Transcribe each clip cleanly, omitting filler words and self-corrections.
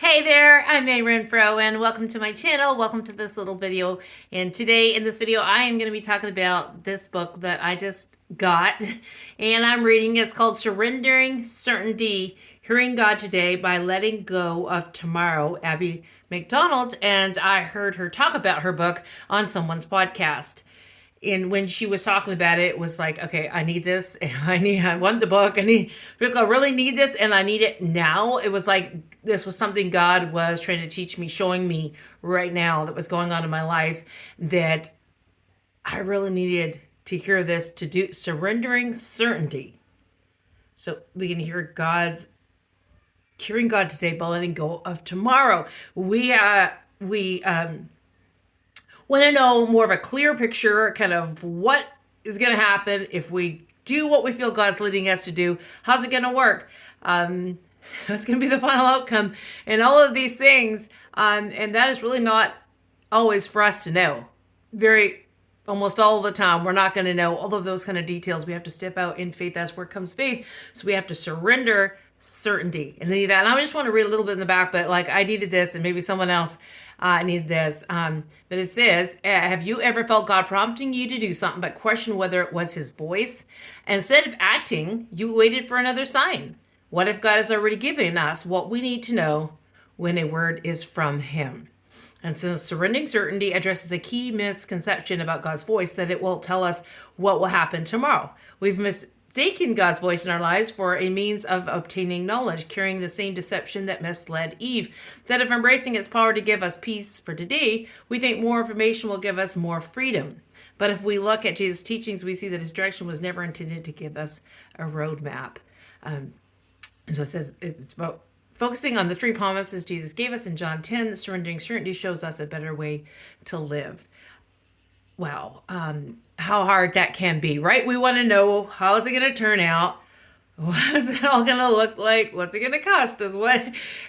Hey there, I'm May Renfro and welcome to my channel. Welcome to this little video. And today in this video, I am going to be talking about this book that I just got and I'm reading. It's called Surrendering Certainty, Hearing God Today by Letting Go of Tomorrow, Abby McDonald. And I heard her talk about her book on someone's podcast. And when she was talking about it, it was like, okay, I need this. I want the book. I really need this, and I need it now. It was like this was something God was trying to teach me, showing me right now that was going on in my life, that I really needed to hear this, to do surrendering certainty. So we can hear hearing God today by letting go of tomorrow. We want to know more of a clear picture, kind of what is going to happen if we do what we feel God's leading us to do. How's it going to work? What's going to be the final outcome? And all of these things. And that is really not always for us to know. Almost all the time, we're not going to know all of those kind of details. We have to step out in faith. That's where comes faith. So we have to surrender certainty and need that. And I just want to read a little bit in the back, but like I needed this and maybe someone else needed this. But it says, have you ever felt God prompting you to do something but questioned whether it was his voice? And instead of acting, you waited for another sign. What if God has already given us what we need to know when a word is from him? And so surrendering certainty addresses a key misconception about God's voice, that it will tell us what will happen tomorrow. We've mistaken God's voice in our lives for a means of obtaining knowledge, carrying the same deception that misled Eve. Instead of embracing its power to give us peace for today, we think more information will give us more freedom. But if we look at Jesus' teachings, we see that his direction was never intended to give us a roadmap. And so it says it's about focusing on the three promises Jesus gave us in John 10. Surrendering certainty shows us a better way to live. Wow, how hard that can be, right? We want to know, how is it going to turn out? What's it all going to look like? What's it going to cost us?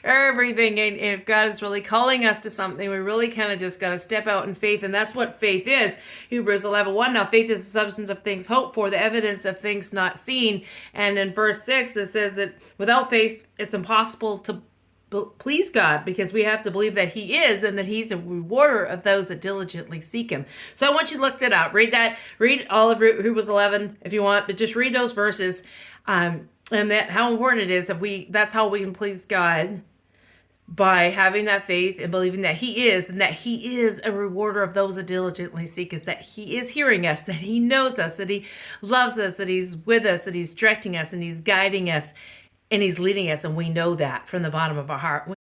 Everything. And if God is really calling us to something, we really kind of just got to step out in faith. And that's what faith is. Hebrews 11:1. Now, faith is the substance of things hoped for, the evidence of things not seen. And in verse 6, it says that without faith, it's impossible to please God, because we have to believe that he is, and that he's a rewarder of those that diligently seek him. So I want you to look that up. Read all of Hebrews 11 if you want, but just read those verses. And that how important it is that that's how we can please God, by having that faith and believing that he is, and that he is a rewarder of those that diligently seek us, that he is hearing us, that he knows us, that he loves us, that he's with us, that he's directing us, and he's guiding us, and he's leading us. And we know that from the bottom of our heart.